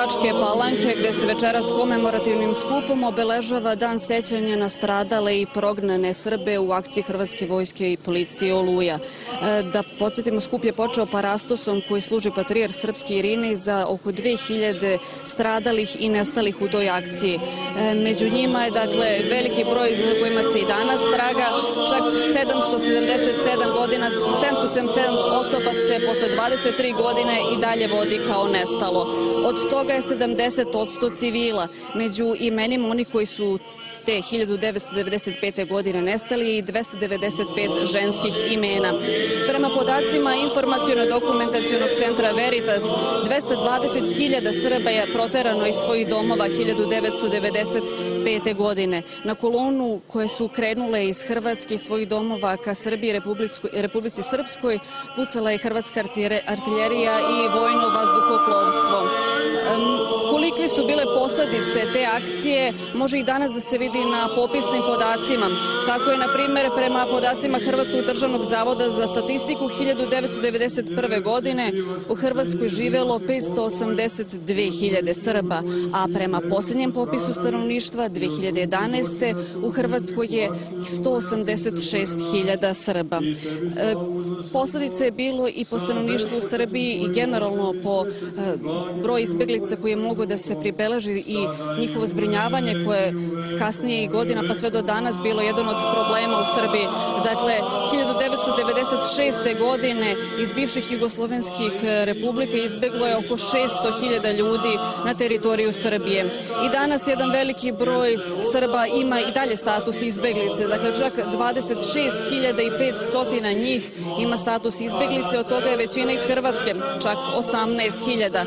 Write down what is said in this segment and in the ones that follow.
Bačke Palanke, gde se večeras komemorativnim skupom obeležava dan sećanja na stradale i prognane Srbe u akciji Hrvatske vojske i policije Oluja. Da podsjetimo, skup je počeo parastosom koji služi patrijarh srpski Irinej za oko 2000 stradalih i nestalih u toj akciji. Među njima je veliki broj za kojima se i danas traga, čak 777 osoba se posle 23 godine i dalje vodi kao nestalo. Od toga je 70% civila. Među imenima onih koji su te 1995. godine nestali i 295 ženskih imena. Prema podacima Informaciono-dokumentacionog centra Veritas, 220.000 Srba je proterano iz svojih domova 1995. godine. Na kolonu koje su krenule iz Hrvatske i svojih domova ka Srbiji i Republici Srpskoj pucala je hrvatska artiljerija i vojno vazduhoplovstvo. Kolike su bile posledice te akcije može i danas da se vidi na popisnim podacima. Tako je, na primjer, prema podacima Hrvatskog državnog zavoda za statistiku 1991. godine u Hrvatskoj živelo 582.000 Srba, a prema posljednjem popisu stanovništva 2011. u Hrvatskoj je 186.000 Srba. Posledice je bilo i po stanovništvu u Srbiji i generalno po broj izbjeglica koji je mogo da se pribeleži i njihovo zbrinjavanje koje kasnije i godina pa sve do danas bilo jedan od problema u Srbiji. Dakle, 1996. godine iz bivših jugoslovenskih republika izbjeglo je oko 600.000 ljudi na teritoriju Srbije. I danas jedan veliki broj Srba ima i dalje status izbjeglice. Dakle, čak 26.500 njih ima status izbjeglice, od toga je većina iz Hrvatske, čak 18.000.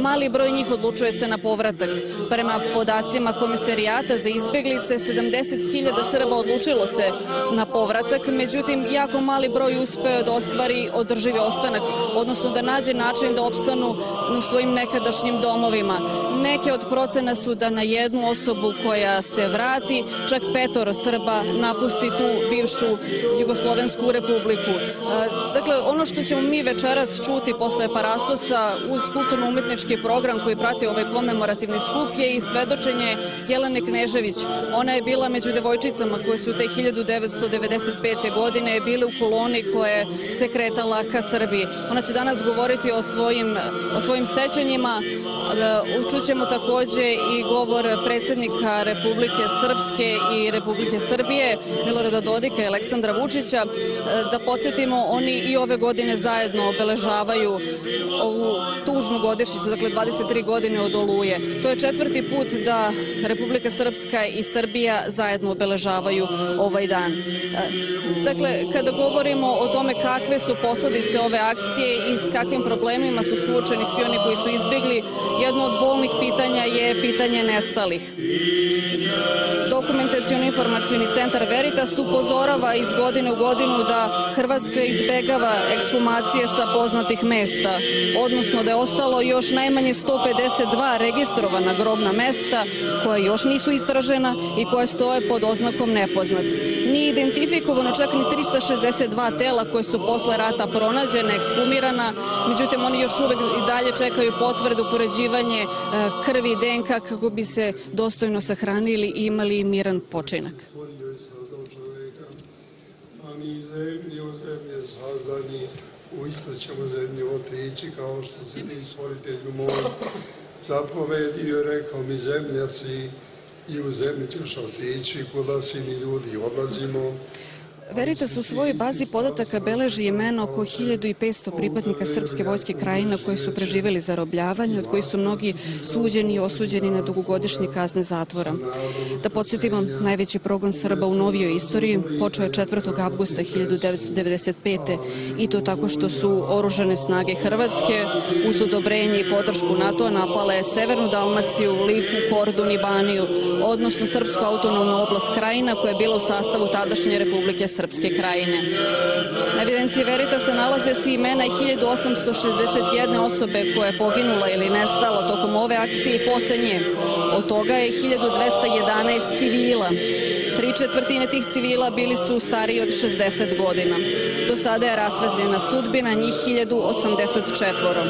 Mali broj njih odlučuje se na povratak. Prema podacima Komisarijata za izbjeglice, 70.000 Srba odlučilo se na povratak, međutim, jako mali broj uspeo da ostvari održivi ostanak, odnosno da nađe način da opstanu u svojim nekadašnjim domovima. Neke od procena su da na jednu osobu koja se vrati, čak 5 Srba napusti tu bivšu Jugoslovensku republiku. Dakle, ono što ćemo mi večeras čuti posle parastosa uz kulturno-umetnički program koji prati ovaj komemorativni skup je i svedočenje Jelene Knežević. Ona je bila među devojčicama koje su te 1995. godine bile u koloni koje se kretala ka Srbiji. Ona će danas govoriti o svojim sećanjima. Čućemo takođe i govor predsjednika Republike Srpske i Republike Srbije, Milorada Dodika i Aleksandra Vučića. Da podsjetimo, oni i ove godine zajedno obeležavaju ovu tužnu godišnjicu, dakle 23 godine od Oluje. To je 4. put da Republika Srpska i Srbija zajedno obeležavaju ovaj dan. Dakle, kada govorimo o tome kakve su posledice ove akcije i s kakvim problemima su suočeni svi oni koji su izbjegli, jedno od bolnih pitanja je pitanje nestalih. Dokumentaciono-informacioni centar Veritas upozorava iz godine u godinu da Hrvatska izbegava ekshumacije sa poznatih mesta, odnosno da je ostalo još najmanje 152 registrovana grobna mesta koja još nisu istražena i koje stoje pod oznakom nepoznat. Nije identifikovano čak ni 362 tela koje su posle rata pronađene, ekshumirana, međutim oni još uvek i dalje čekaju potvrdu, poređivanje krvi i DNK kako bi se dostojno sahranili i imali miran počinak. U isto ćemo zemlju otići kao što si ti, stvoritelju moj, zapovedio, rekao mi, zemlja si i u zemlji ćeš otići, kuda si ni ljudi odlazimo. Veritas u svojoj bazi podataka beleži imena oko 1500 pripadnika Srpske vojske Krajina koji su preživjeli zarobljavanje, od kojih su mnogi suđeni i osuđeni na dugogodišnje kazne zatvora. Da podsjetimo, najveći progon Srba u novijoj istoriji počeo je 4. avgusta 1995. i to tako što su oružane snage Hrvatske uz odobrenje i podršku NATO napale Severnu Dalmaciju, Liku, Kordun i Baniju, odnosno Srpsku autonomnu oblast Krajina koja je bila u sastavu tadašnje Republike Srpske Krajine. Na evidenciji Veritasa nalaze se imena 1861 osobe koja je poginula ili nestala tokom ove akcije i posle nje. Od toga je 1211 civila. 3/4 tih civila bili su stariji od 60 godina. Do sada je rasvetljena sudbina njih 1084.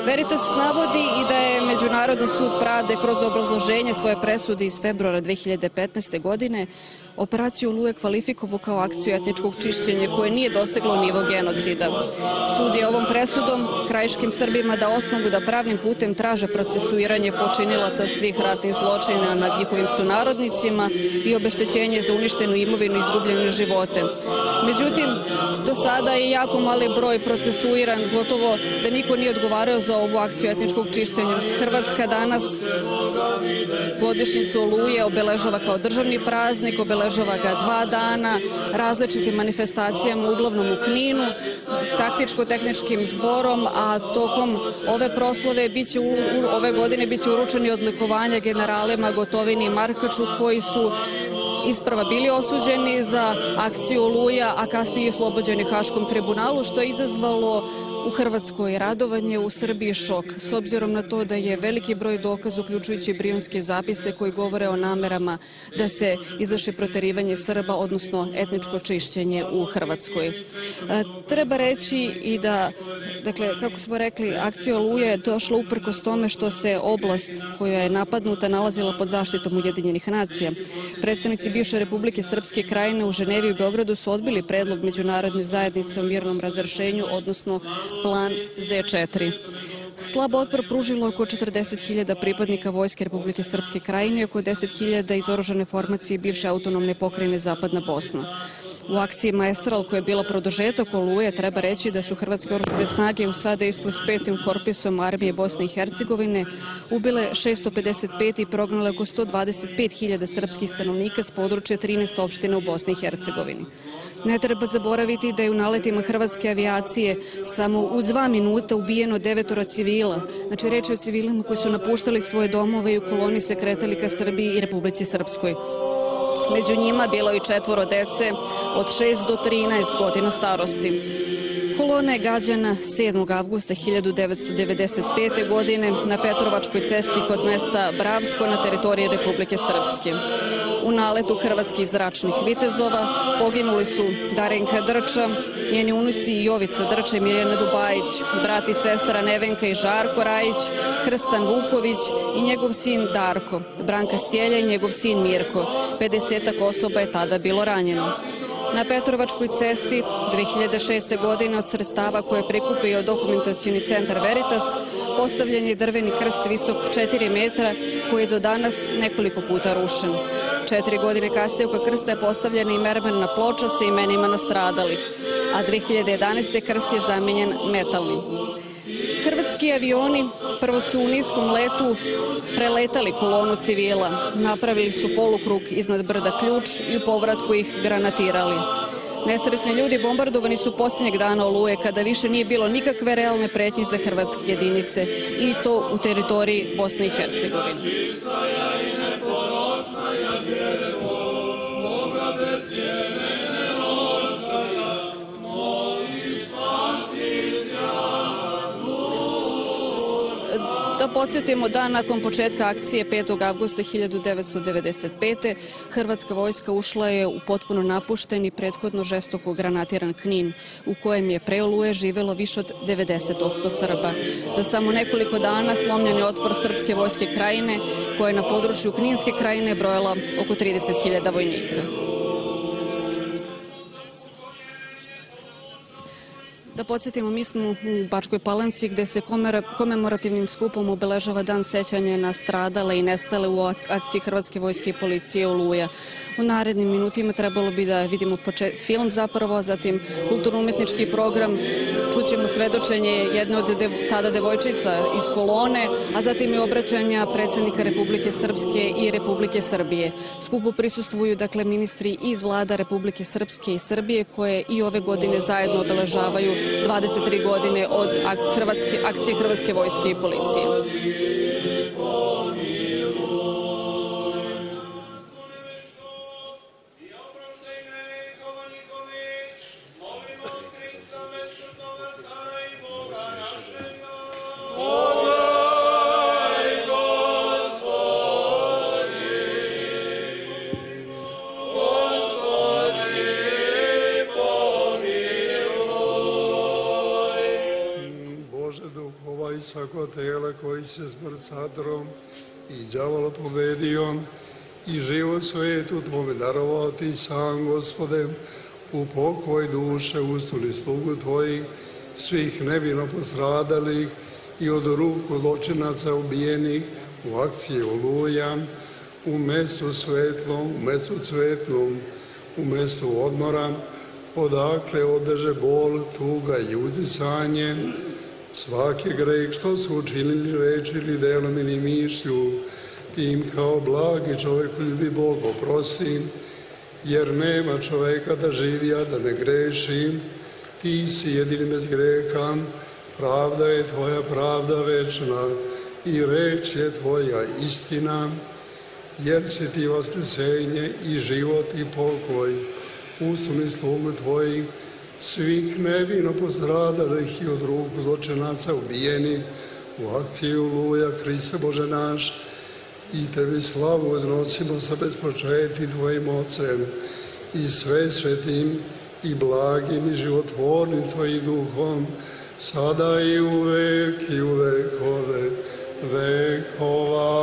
Veritas navodi i da je Međunarodni sud pravde kroz obrazloženje svoje presude iz februara 2015. godine operaciju Oluje kvalifikovao kao akciju etničkog čišćenja koje nije doseglo nivo genocida. Sud je ovom presudom krajiškim Srbima dao osnovu da pravnim putem traže procesuiranje počinilaca svih ratnih zločina nad njihovim sunarodnicima i obeštećenje za uništenu imovinu i izgubljene živote. Međutim, do sada je jako mali broj procesuiran, gotovo da niko nije odgovarao za ovu akciju etničkog čišćenja. Hrvatska danas godišnjicu Oluje obeležava kao državni praznik, obeležava ga 2 dana različitim manifestacijama, uglavnom u Kninu, taktičko-tehničkim zborom, a tokom ove proslave ove godine biće uručeni odlikovanja generalima Gotovini i Markaču koji su isprva bili osuđeni za akciju Oluja, a kasnije oslobođeni Haškom tribunalu, što je izazvalo u Hrvatskoj radovanje, u Srbiji šok, s obzirom na to da je veliki broj dokaza, uključujući brijunske zapise koji govore o namerama da se izvrši proterivanje Srba, odnosno etničko čišćenje u Hrvatskoj. Treba reći i da, dakle, kako smo rekli, akcija Oluje je došla uprkos tome što se oblast koja je napadnuta nalazila pod zaštitom Ujedinjenih nacija. Predstavnici bivše Republike Srpske Krajine u Ženevi i Beogradu su odbili predlog međunarodne zajednice o mirnom razrešenju, odnosno plan Z4. Slab otpor pružilo oko 40.000 pripadnika Vojske Republike Srpske Krajine i oko 10.000 iz oružane formacije bivše autonomne pokrajine Zapadna Bosna. U akciji Maestral, koja je bila produžetak Oluje, treba reći da su hrvatske oružane snage u sadejstvu s 5. korpusom armije Bosne i Hercegovine ubile 655 i prognale oko 125.000 srpskih stanovnika s područja 13 opština u Bosni i Hercegovini. Ne treba zaboraviti da je u naletima hrvatske avijacije samo u 2 minuta ubijeno 9 civila. Znači, reč je o civilima koji su napuštali svoje domove i u koloni se kretali ka Srbiji i Republici Srpskoj. Među njima bilo i 4 dece od 6 do 13 godina starosti. Kolona je gađana 7. avgusta 1995. godine na Petrovačkoj cesti kod mesta Bravsko na teritoriji Republike Srpske. U naletu hrvatskih zračnih vitezova poginuli su Darenka Drča, njeni unuci Jovica Drča i Mirjana Dubajić, brat i sestra Nevenka i Žarko Rajić, Krstan Vuković i njegov sin Darko, Branka Stjelja i njegov sin Mirko. 50 osoba je tada bilo ranjeno. Na Petrovačkoj cesti 2006. godine od sredstava koje je prikupio dokumentacioni centar Veritas postavljen je drveni krst visok 4 metra koji je do danas nekoliko puta rušen. 4 godine kasnije oko krsta je postavljena i mermerna ploča sa imenima nastradalih, a 2011. krst je zamenjen metalnim. Hrvatski avioni prvo su u niskom letu preletali kolonu civila, napravili su polukrug iznad brda Ključ i u povratku ih granatirali. Nesrećni ljudi bombardovani su posljednjeg dana Oluje kada više nije bilo nikakve realne pretnje za hrvatske jedinice i to u teritoriji Bosne i Hercegovine. Da podsjetimo da nakon početka akcije 5. avgusta 1995. Hrvatska vojska ušla je u potpuno napušten i prethodno žestoko granatiran Knin, u kojem je pre Oluje živelo više od 90% Srba. Za samo nekoliko dana slomljen je otpor Srpske vojske Krajine, koja je na području Kninske Krajine brojala oko 30.000 vojnika. Da podsjetimo, mi smo u Bačkoj Palanci gde se komemorativnim skupom obeležava dan sećanja na stradale i nestale u akciji Hrvatske vojske i policije Oluja. U narednim minutima trebalo bi da vidimo film zapravo, a zatim kulturno-umetnički program, čućemo svedočenje jedne od tada devojčica iz kolone, a zatim i obraćanja predsjednika Republike Srpske i Republike Srbije. Skupu prisustvuju dakle ministri iz vlada Republike Srpske i Srbije koje i ove godine zajedno obeležavaju 23 godine od akcije Hrvatske vojske i policije. svako telo koji se smrt satrom i đavola pobedio i život svetu Tvome darovao Ti sam, Gospode, u pokoj duše ustuli slugu Tvojih, svih nevino postradalih i od ruku zločinaca ubijenih u akciji Oluja, u mestu svetlom, u mestu cvetlom, u mestu odmora, odakle odeže bol, tuga i uzdisanje, svaki greh što su učinili reči ili delom ili mišlju, im kao blagi čovekoljubi Bog oprosti, jer nema čoveka da živi, a da ne greši. Ti si jedini bez greha, pravda je Tvoja pravda večna i reč je Tvoja istina, jer si Ti vaskrsenje i život i pokoj, usuni slugu Tvojih, svih nevino postradalih i od ruku zločinaca ubijenih u akciji Oluja, Hriste Bože naš, i Tebi slavu uznosimo sa bezpočeti Tvojim Ocem i sve svetim i blagim i životvornim Tvojim Duhom, sada i uvek i u vekove vekova.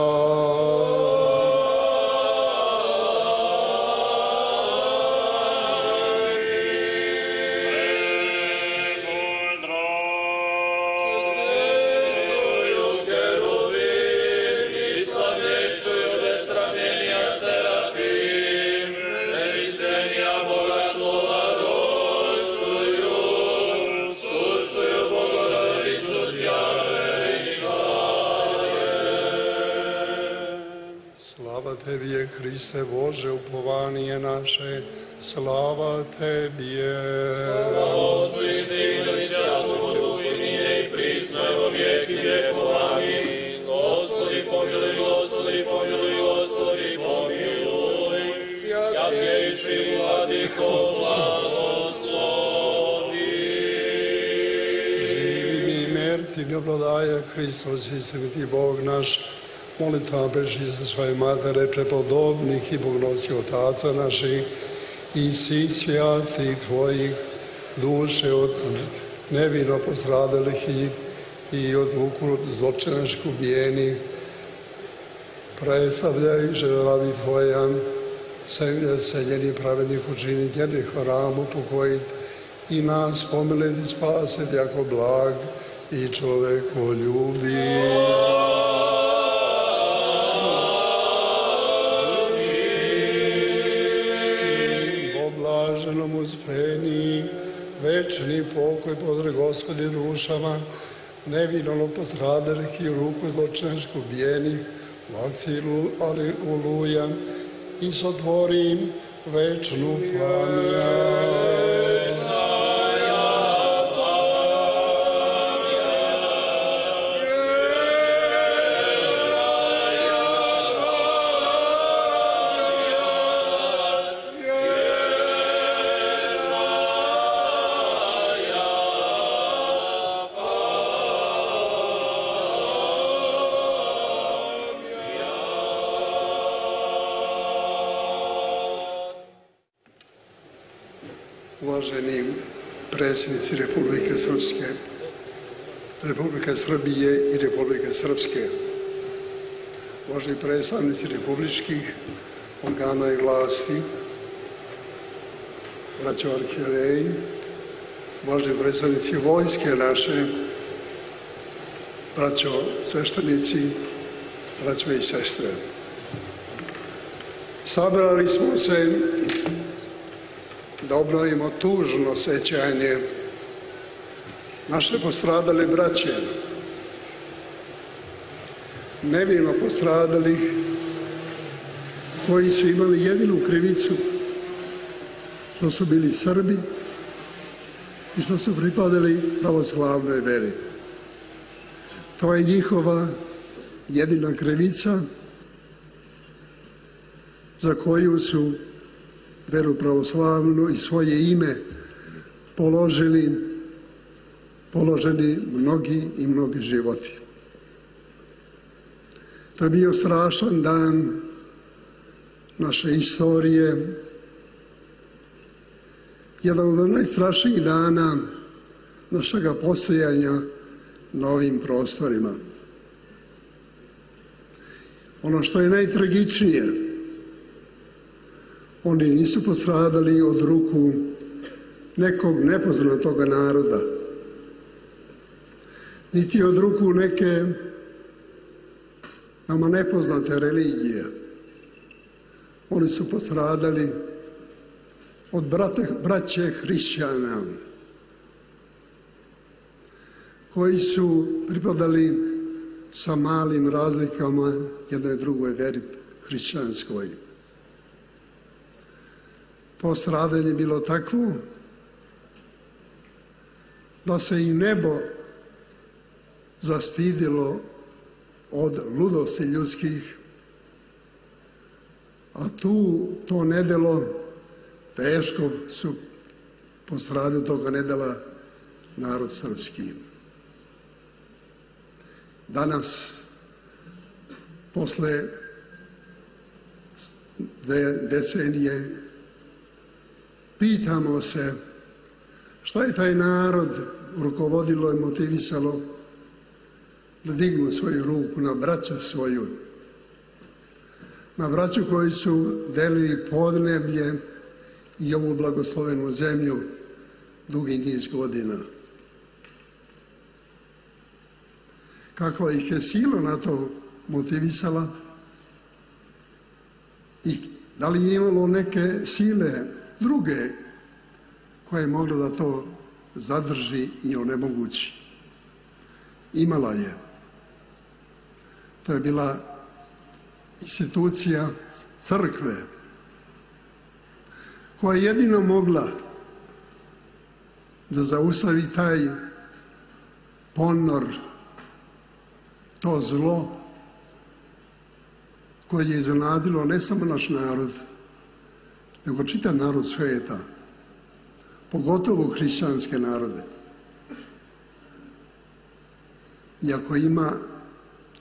Tebi je, Hriste Bože, upovanje naše, slava Tebi je. Slava Otcu i Sinu i Svятому Duhu, i nije i prisno, i во vijek i vjekova. Amin. Gospodi pomiluj, Gospodi pomiluj, Gospodi pomiluj. Svjatejši Vladiko, blagoslovi. Živim i mrtvim obladaje Hristos, istiniti Bog naš, molitva preši za svoje matere, prepodobnih i bognosih otaca naših i svih svjatih Tvojih, duše od nevino postradalih i od ruku zločinačkih ubijenih, predstavljajući rabi Tvoja, seljenih pravednih učiniti, jednih hramu pokojiti i nas pomiliti, spasiti ako blag i čovekoljubi. Uspeni, večni pokoj podre Gospodi dušama, nevino postradalih i u ruku zločinačkih ubijenih u akciji Oluja i sotvorim večnu pamjat. Uvaženi predsjednici Republike Srpske, Republike Srbije i Republike Srpske, uvaženi predstavnici republičkih organa i vlasti, braćo arhijereji, uvaženi predstavnici vojske naše, braćo sveštenici, braćo i sestre. Sabrali smo se da obnovimo tužno sećanje naše postradale braće, nevino postradalih, koji su imali jedinu krivicu, što su bili Srbi i što su pripadali pravoslavnoj veri. To je njihova jedina krivica za koju su veru pravoslavnu i svoje ime položili mnogi i mnogi životi. To je bio strašan dan naše istorije, jedan od najstrašnijih dana našega postojanja na ovim prostorima. Ono što je najtragičnije, oni nisu postradali od ruku nekog nepoznatoga naroda, niti od ruku neke nama nepoznate religije. Oni su postradali od braće hrišćana, koji su pripadali sa malim razlikama jednoj drugoj veri hrišćanskoj. To stradanje je bilo takvo da se i nebo zastidilo od ludosti ljudskih, a to nedelo teško su postradili toga nedela narod srpski. Danas, posle decenije, pitamo se šta je taj narod rukovodilo i motivisalo da dignu svoju ruku na braću svoju, na braću koji su delili podneblje i ovu blagoslovenu zemlju dugi niz godina. Kakva ih je sila na to motivisala i da li je imalo neke sile druge koje je moglo da to zadrži i onemogući? Imala je. To je bila institucija crkve koja je jedino mogla da zaustavi taj ponor, to zlo koje je iznenadilo ne samo naš narod, nego čitav narod svijeta, pogotovo hrišćanske narode. I ako ima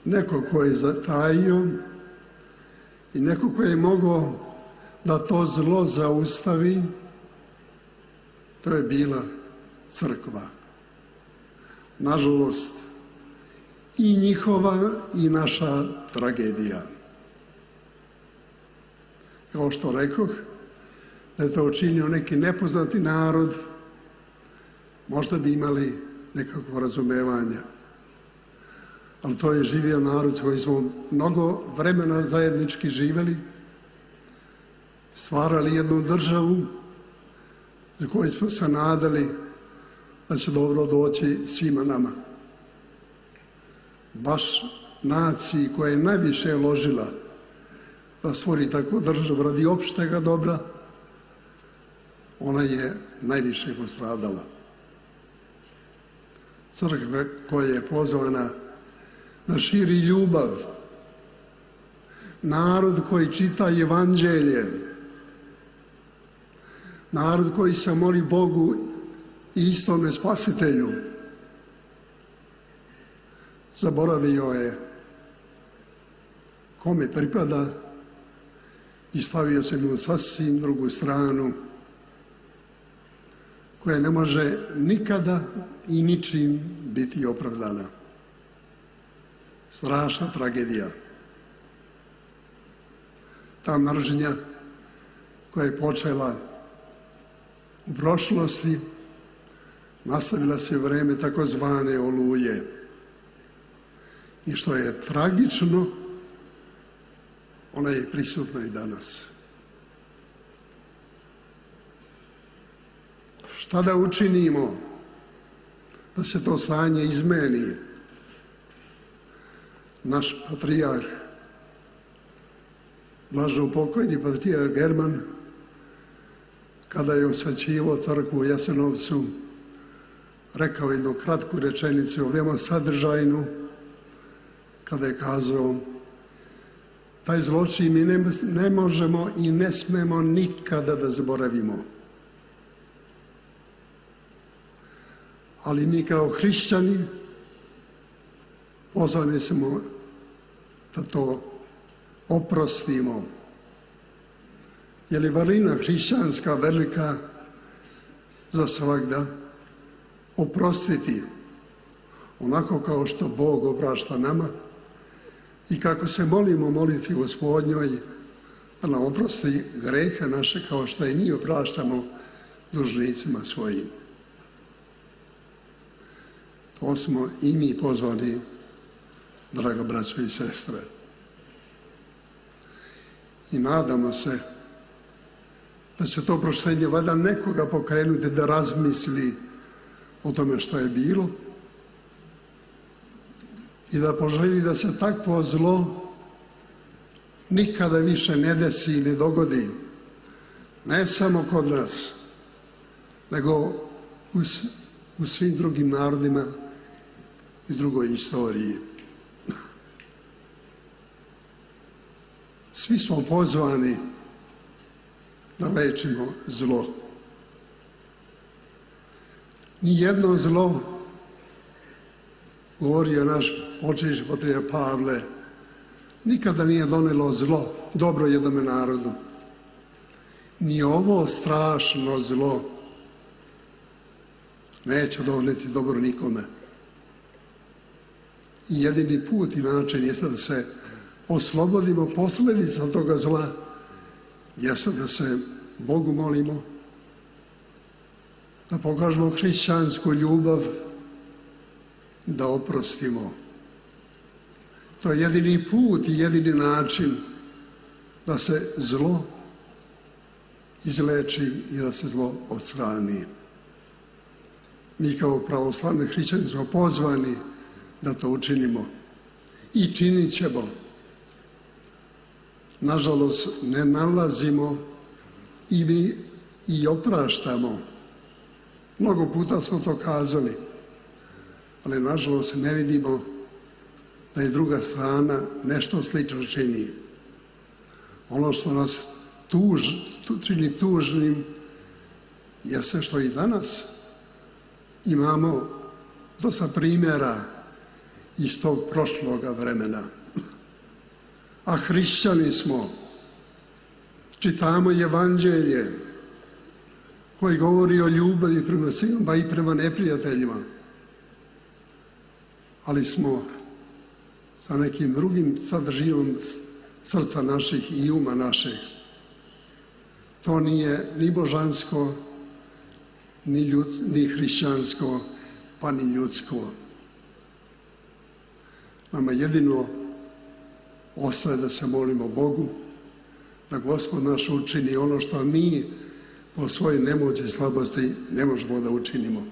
neko ko je zatajio i neko ko je mogao da to zlo zaustavi, to je bila crkva. Nažalost, i njihova i naša tragedija. Kao što rekoh, da je to učinio neki nepoznati narod, možda bi imali nekakvo razumevanja. Ali to je živio narod s kojim smo mnogo vremena zajednički živjeli, stvarali jednu državu za koju smo se nadali da će dobro doći svima nama. Baš naciji koja je najviše ložila da stvori takvu državu radi opštega dobra, ona je najviše postradala. Crkva koja je pozvana da širi ljubav, narod koji čita evanđelje, narod koji se moli Bogu i istome Spasitelju, zaboravio je kome pripada i stavio se na sasvim drugu stranu koja ne može nikada i ničim biti opravdana. Strašna tragedija. Ta mržnja koja je počela u prošlosti, nastavila se u vreme takozvane Oluje. I što je tragično, ona je prisutna i danas. Šta da učinimo da se to stanje izmeni? Naš patrijarh, blažeupokojni patrijarh German, kada je osvećivao crkvu u Jasenovcu, rekao jednu kratku rečenicu, veoma sadržajnu, kada je kazao: taj zločin mi ne možemo i ne smemo nikada da zaboravimo. Ali mi kao hrišćani pozvani smo da to oprostimo. Je li vrlina hrišćanska velika za svagda? Oprostiti. onako kao što Bog oprašta nama i kako se molimo molitvi Gospodnjoj da nam oprosti grehe naše kao što i mi opraštamo dužnicima svojim. To smo i mi pozvani, draga braćo i sestre. I nadamo se da će to proštenje valjda nekoga pokrenuti da razmisli o tome što je bilo i da poželi da se takvo zlo nikada više ne desi i ne dogodi, ne samo kod nas, nego u svim drugim narodima i drugoj istoriji. Svi smo pozvani da lečimo zlo. Nijedno zlo, govorio naš počešći patrijarh Pavle, nikada nije donelo zlo, dobro jednome narodu. Ni ovo strašno zlo neće doneti dobro nikome. I jedini put i način jeste da se oslobodimo posljedica toga zla, jeste da se Bogu molimo, da pokažemo hrišćansku ljubav, da oprostimo. To je jedini put i jedini način da se zlo izleči i da se zlo odstrani. Mi kao pravoslavni hrišćani smo pozvani da to učinimo i činit ćemo. Nažalost, ne nalazimo i mi i opraštamo. Mnogo puta smo to kazali, ali nažalost ne vidimo da je druga strana nešto slično čini. Ono što nas čini tužnim jeste što i danas imamo dosta primjera iz tog prošloga vremena. A hrišćani smo, čitamo evanđelje koji govori o ljubavi prema svima i prema neprijateljima, ali smo sa nekim drugim sadržinom srca naših i uma naših. To nije ni božansko, ni hrišćansko, pa ni ljudsko. Nama jedino ostaje da se molimo Bogu, da Gospod naš učini ono što mi po svojoj nemoći i slabosti ne možemo da učinimo.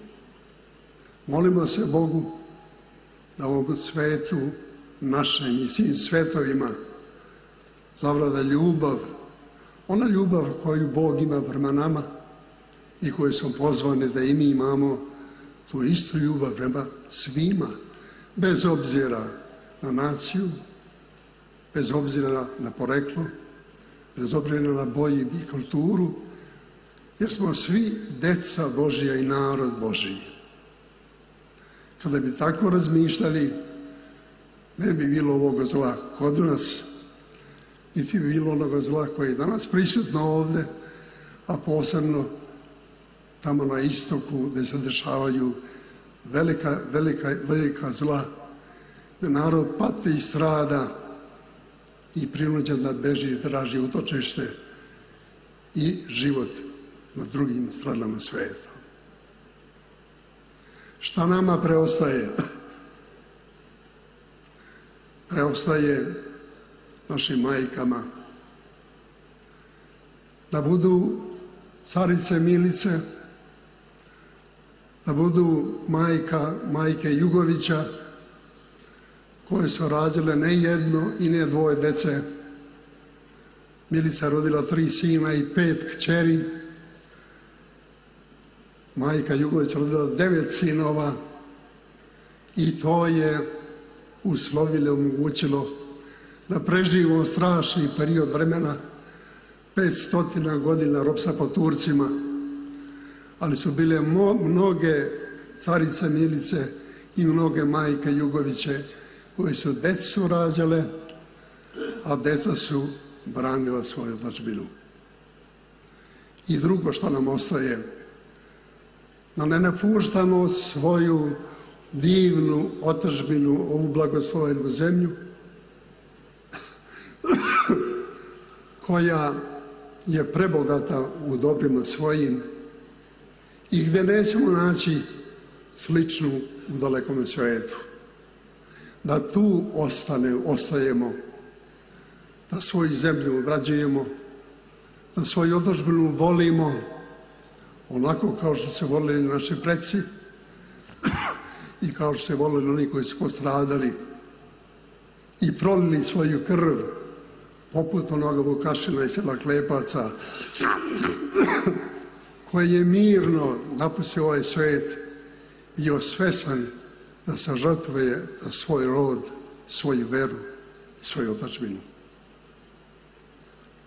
Molimo se Bogu da ovom svetu našem i svim svetovima zavlada ljubav, ona ljubav koju Bog ima prema nama i koju smo pozvani da i mi imamo tu istu ljubav prema svima, bez obzira na naciju, bez obzira na poreklo, bez obzira na boju i kulturu, jer smo svi deca Božija i narod Božiji. Kada bi tako razmišljali, ne bi bilo ovog zla kod nas, niti bi bilo onoga zla koje je danas prisutno ovde, a posebno tamo na istoku gde se dešavaju velika zla, gde narod pati i strada i prinuđen da beži i traži utočište i život na drugim stranama sveta. Šta nama preostaje? Preostaje našim majkama da budu carice milice, da budu majke Jugovića, koje su rađale ne jedno i ne dvoje dece. Milica rodila 3 sina i 5 kćeri. Majka Jugović rodila 9 sinova i to je uslovilo, omogućilo da preživimo strašni period vremena, 500 godina ropstva pod Turcima, ali su bile mnoge carice milice i mnoge majke Jugoviće koje su decu rađale, a deca su branila svoju otadžbinu. I drugo što nam ostaje, da ne napuštamo svoju divnu otadžbinu, ovu blagoslovenu zemlju, koja je prebogata u dobrima svojim i gdje nećemo naći sličnu u dalekome svijetu. Da tu ostajemo, da svoju zemlju obrađujemo, da svoju otadžbinu volimo, onako kao što se volili naši preci i kao što se volili oni koji su postradali i prolili svoju krv, poput onoga Vukašina i sela Klepaca, koji je mirno napustio ovaj svijet, bio svesan da se žrtvuje za svoj rod, svoju veru i svoju otadžbinu.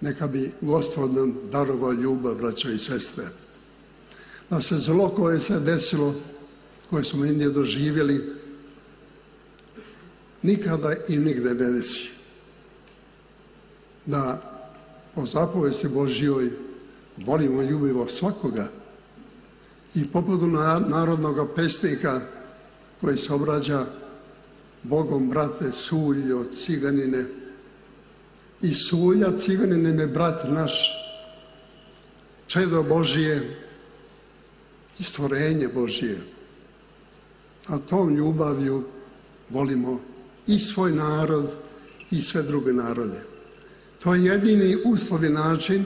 Neka bi Gospod nam darovao ljubav, braćo i sestre, da se zlo koje se desilo, koje smo Indije doživjeli, nikada i nigde ne desi. Da po zapovesti Božjoj volimo i ljubimo svakoga i poput narodnog pesnika koji se obraća Bogom, brate, Suljo, ciganine, i Sulja, ciganine me brat naš, čedo Božije i stvorenje Božije. A tom ljubavlju volimo i svoj narod i sve druge narode. To je jedini uslov i način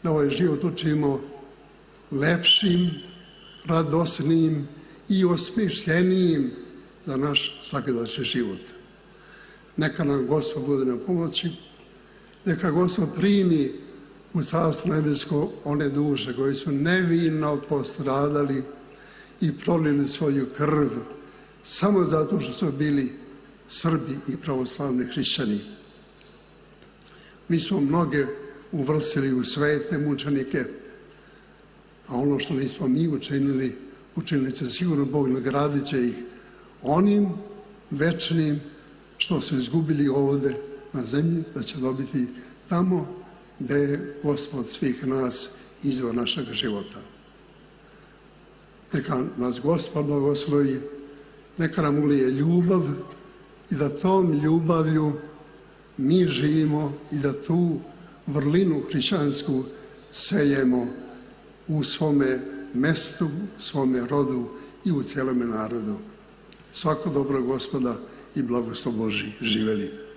da ovaj život učinimo lepšim, radosnijim i osmišljenijim za naš svakodnevni život. Neka nam Gospod bude na pomoći, neka Gospod primi u Carstvo nebesko one duše koji su nevino postradali i prolili svoju krv samo zato što su bili Srbi i pravoslavni hrišćani. Mi smo mnoge uvrstili u svete mučenike, a ono što nismo mi učinili, učinili će sigurno Bog, nagradit će ih onim večnim što su izgubili ovdje na zemlji, da će dobiti tamo gdje je Gospod svih nas izvor našeg života. Neka nas Gospod blagoslovi, neka nam ulije ljubav i da tom ljubavlju mi živimo i da tu vrlinu hrišćansku sejemo u svome mestu, u svome rodu i u cijelome narodu. Svako dobro Gospoda i blagoslov Božji. Živeli.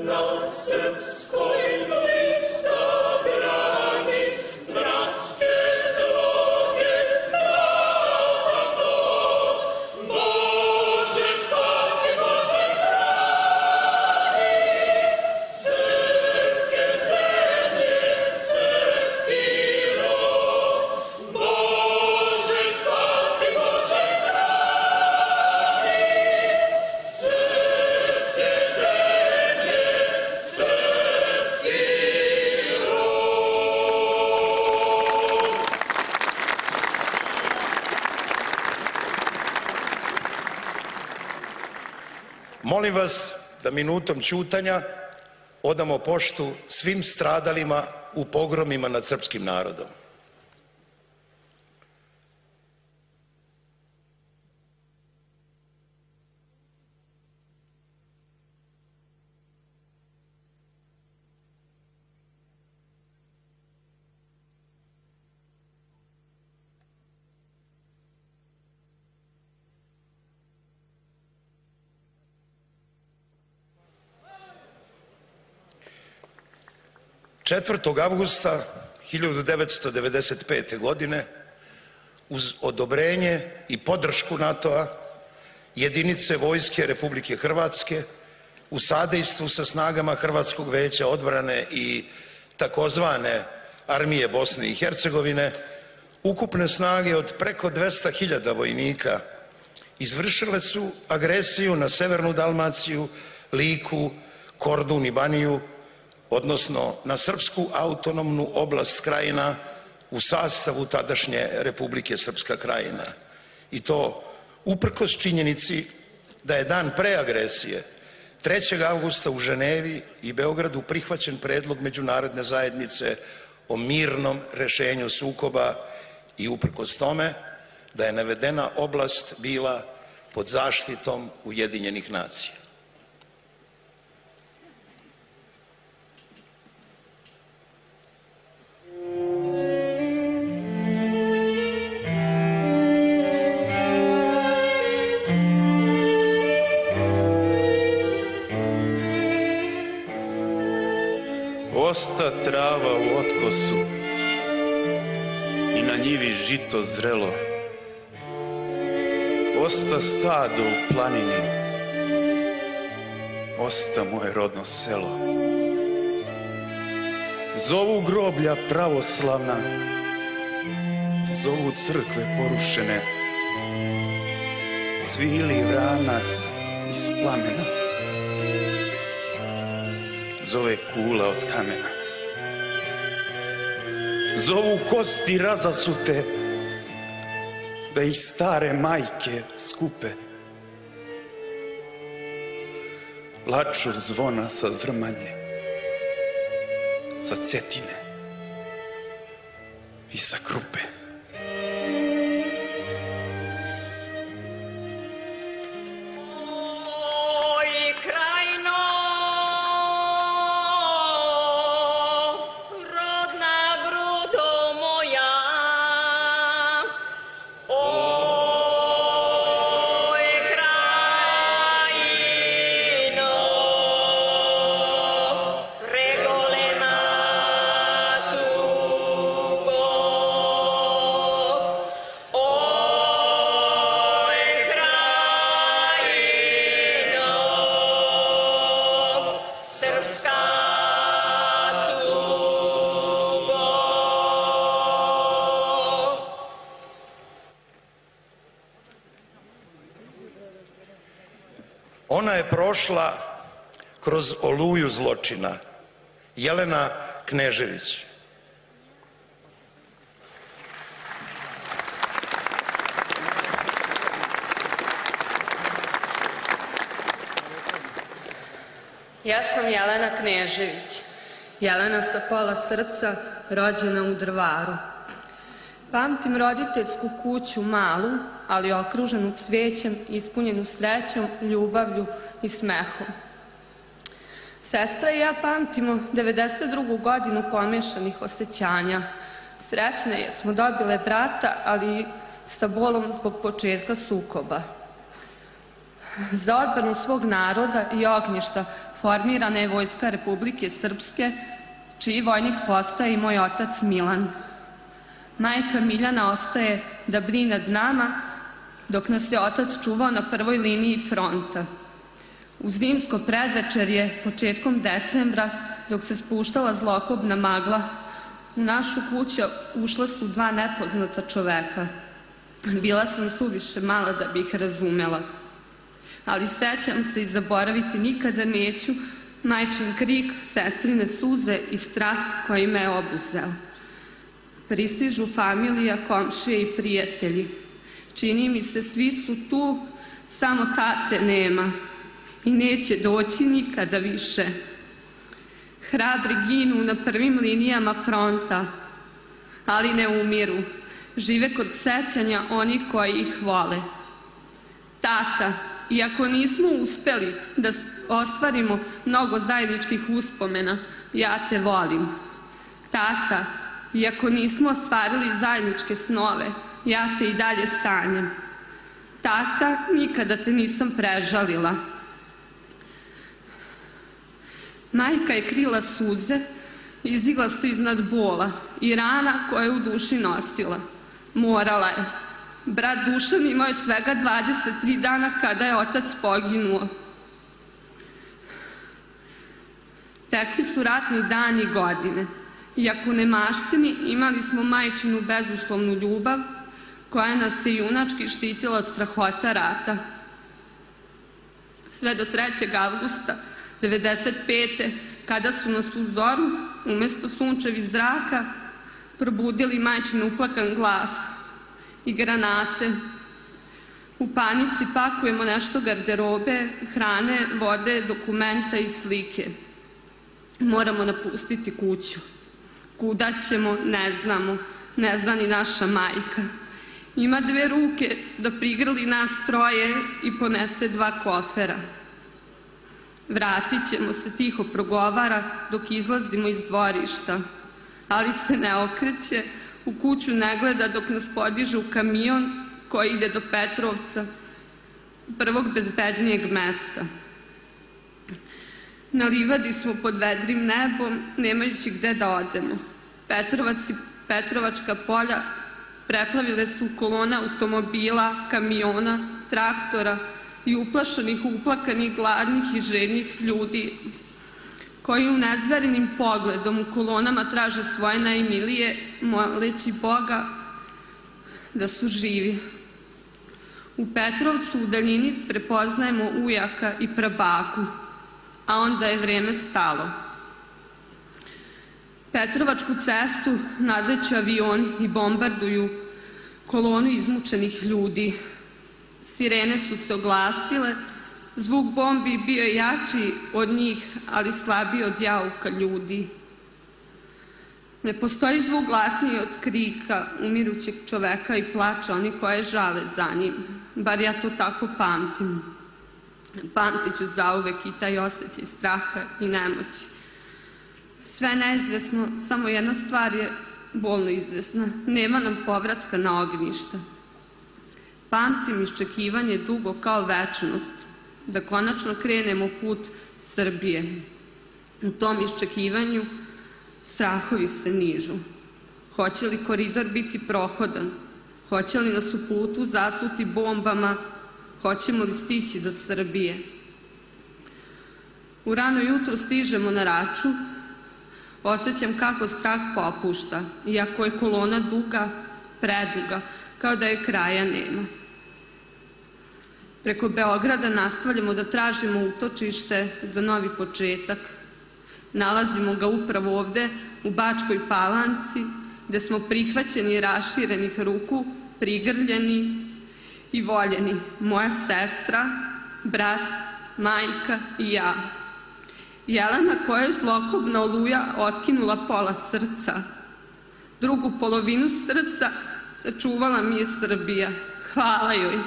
na srpskoj blista brani, bratske sloge zlatno. Bože spasi, Bože brani, srpske zemlje, srpski rod. Bože spasi, Bože brani, srpske zemlje, srpski rod. Molim vas da minutom ćutanja odamo poštu svim stradalima u pogromima nad srpskim narodom. Četvrtog avgusta 1995. godine uz odobrenje i podršku NATO-a jedinice vojske Republike Hrvatske u sadejstvu sa snagama Hrvatskog veća odbrane i takozvane Armije Bosne i Hercegovine, ukupne snage od preko 200.000 vojnika izvršile su agresiju na Severnu Dalmaciju, Liku, Kordun i Baniju, odnosno na srpsku autonomnu oblast Krajina u sastavu tadašnje Republike Srpska Krajina. I to uprkos činjenici da je dan pre agresije 3. avgusta u Ženevi i Beogradu prihvaćen predlog međunarodne zajednice o mirnom rešenju sukoba i uprkos tome da je navedena oblast bila pod zaštitom Ujedinjenih nacija. Osta trava u otkosu i na njivi žito zrelo. Osta stado u planini, osta moje rodno selo. Zovu groblja pravoslavna, zovu crkve porušene, cvili vranac iz plamena, zove kula od kamena. Zovu kosti razasute, da ih stare majke skupe. Plaču zvona sa Zrmanje, sa Cetine i sa Krupe. Ona je prošla kroz oluju zločina. Jelena Knežević. Ja sam Jelena Knežević, Jelena sa pola srca, rođena u Drvaru. Pamtim roditeljsku kuću malu, ali okruženu cvijećem, ispunjenu srećom, ljubavlju i smehom. Sestra i ja pamtimo 92. godinu pomešanih osjećanja. Srećne jer smo dobile brata, ali i sa bolom zbog početka sukoba. Za odbranu svog naroda i ognjišta formirana je Vojska Republike Srpske, čiji vojnik postaje i moj otac Milan. Majka Miljana ostaje da brine nad nama, dok nas je otac čuvao na prvoj liniji fronta. U zimsko predvečerje, početkom decembra, dok se spuštala zlokobna magla, u našu kuću ušla su dva nepoznata čoveka. Bila sam suviše mala da bi ih razumela. Ali sećam se i zaboraviti nikada neću majčin krik, sestrine suze i strah koji me je obuzeo. Pristižu familija, komšije i prijatelji. Čini mi se svi su tu, samo tate nema i neće doći nikada više. Hrabri ginu na prvim linijama fronta, ali ne umiru. Žive kod sećanja oni koji ih vole. Tata, iako nismo uspeli da ostvarimo mnogo zajedničkih uspomena, ja te volim. Tata, iako nismo ostvarili zajedničke snove, ja te i dalje sanjam. Tata, nikada te nisam prežalila. Majka je krila suze, izdigla se iznad bola i rana koja je u duši nosila. Morala je. Brat Dušan imao je svega 23 dana kada je otac poginuo. Tekli su ratni dani i godine. Iako nemaštini, imali smo majčinu bezuslovnu ljubav, koja nas je junački štitila od strahota rata. Sve do 3. avgusta 1995. kada su nas u zoru, umesto sunčevih zraka, probudili majčin uplakan glas i granate. U panici pakujemo nešto garderobe, hrane, vode, dokumenta i slike. Moramo napustiti kuću. Kuda ćemo, ne znamo, ne zna ni naša majka. Ima 2 ruke da prigrli nas 3 i ponese 2 kofera. Vratit ćemo se, tiho progovara dok izlazimo iz dvorišta, ali se ne okreće, u kuću ne gleda dok nas podiže u kamion koji ide do Petrovca, prvog bezbednijeg mesta. Na livadi smo pod vedrim nebom, nemajući gde da odemo. Petrovac i Petrovačka polja preplavile su kolone automobila, kamiona, traktora i uplašenih, uplakanih, gladnih i žednih ljudi koji u nezverenim pogledom u kolonama traže svoje najmilije, moleći Boga da su živi. U Petrovcu u daljini prepoznajemo ujaka i prabaku, a onda je vreme stalo. Petrovačku cestu nadleću avioni i bombarduju kolonu izmučenih ljudi. Sirene su se oglasile, zvuk bombi bio je jači od njih, ali slabiji od jauka ljudi. Ne postoji zvuk glasniji od krika umirućeg čoveka i plača oni koje žale za njim. Bar ja to tako pamtim. Pamtit ću zauvek i taj osjećaj straha i nemoći. Sve je neizvesno, samo jedna stvar je bolno izvesna. Nema nam povratka na ognjišta. Pamtim iščekivanje dugo kao večnost, da konačno krenemo put Srbije. U tom iščekivanju strahovi se nižu. Hoće li koridor biti prohodan? Hoće li nas u putu zasuti bombama? Hoćemo li stići do Srbije? U rano jutro stižemo na Raču. Osjećam kako strah popušta, iako je kolona duga, preduga, kao da je kraja nema. Preko Beograda nastavljamo da tražimo utočište za novi početak. Nalazimo ga upravo ovde, u Bačkoj Palanci, gde smo prihvaćeni raširenih ruku, prigrljeni i voljeni. Moja sestra, brat, majka i ja. Jelena, koja je zlokobna oluja otkinula pola srca. Drugu polovinu srca sačuvala mi je Srbija. Hvala joj.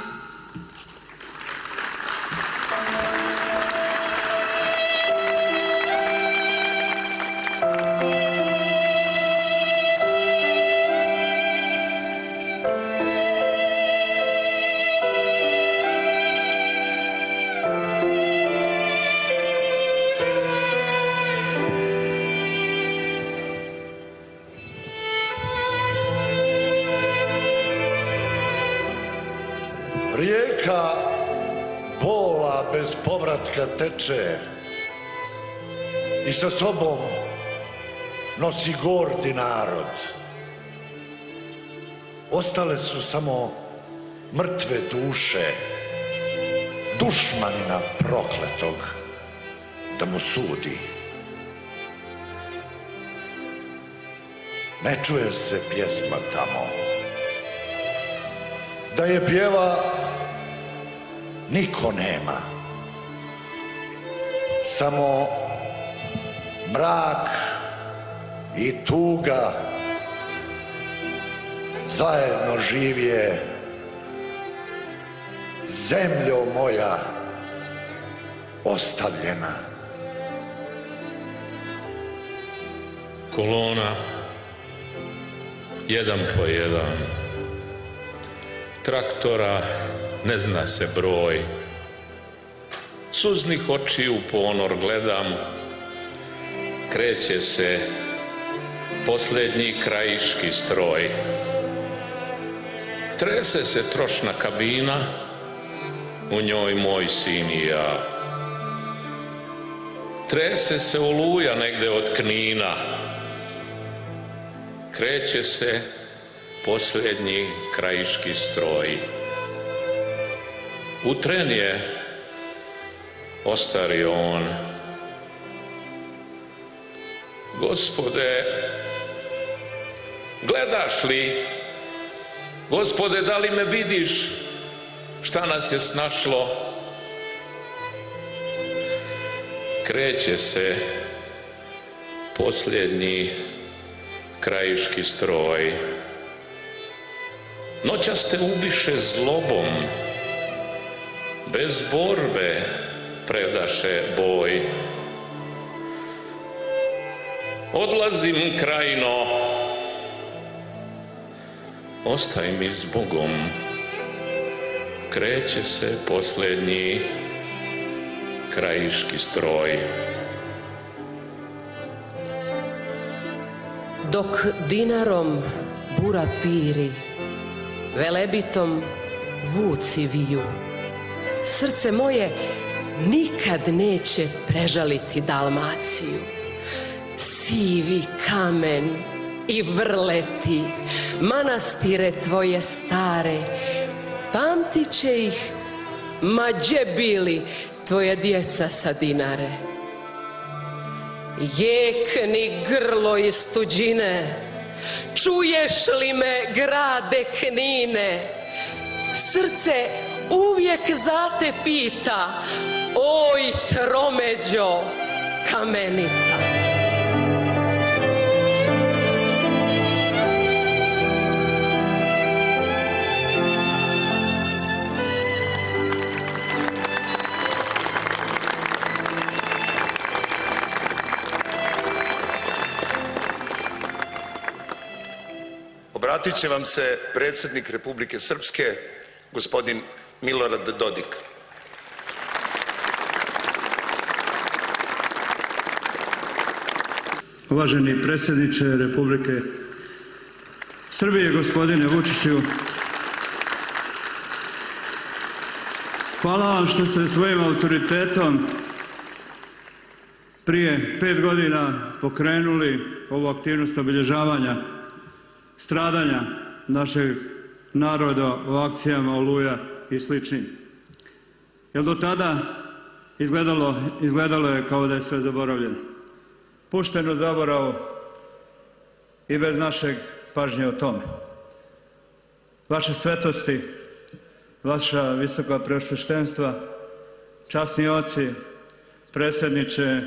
rijeka bola bez povratka teče i sa sobom nosi gordi narod. Ostale su samo mrtve duše dušmanina prokletog da mu sudi. Ne čuje se pjesma tamo. Da je pjeva niko nema. Samo mrak i tuga zajedno živje. Zemljo moja ostavljena. Kolona, jedan po jedan, traktora ne zna se broj, suznih očiju ponor gledam, kreće se posljednji krajiški stroj. Trese se trošna kabina, u njoj moj sin i ja. Trese se Oluja negde od Knina, kreće se posljednji krajiški stroj. U tren je ostario on. Gospode, gledaš li? Gospode, da li me vidiš? Šta nas je snašlo? Kreće se posljednji krajiški stroj. Noćas te ubiše zlobom, bez borbe predaše boj. Odlazim krajino, ostaj mi s Bogom. Kreće se posljednji krajiški stroj. Dok dinarom bura piri, velebitom vuci viju, srce moje nikad neće prežaliti Dalmaciju. Sivi kamen i vrleti, manastire tvoje stare, pamtit će ih, ma gdje bili tvoja djeca sa Dinare. Jekni grlo iz tuđine, čuješ li me grade Knine? Srce uvijek za te pita, oj tromeđo kamenita. Obratit će vam se predsjednik Republike Srpske, gospodin Milorad Dodik. Uvaženi predsjedniče Republike Srbije, gospodine Vučiću, hvala vam što ste svojim autoritetom prije 5 godina pokrenuli ovu aktivnost obilježavanja stradanja našeg naroda u akcijama Oluja i sličnim. Jer do tada izgledalo je kao da je sve zaboravljeno. Pušteno zaboravu i bez našeg pažnje o tome. Vaše svetosti, vaša visoka preosveštenstva, časni oci, predsjedniče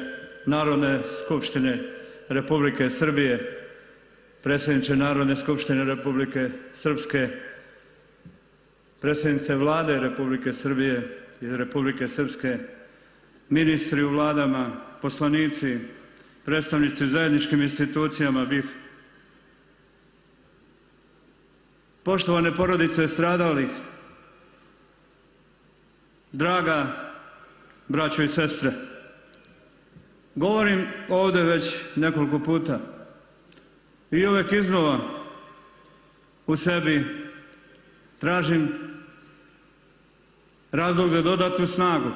Narodne skupštine Republike Srbije, predsjedniče Narodne skupštine Republike Srpske, predsjednice Vlade Republike Srbije iz Republike Srpske, ministri u vladama, poslanici, predstavnici u zajedničkim institucijama BiH, poštovane porodice stradalih, draga braćo i sestre, govorim ovdje već nekoliko puta i uvijek iznova u sebi tražim razlog za dodatnu snagu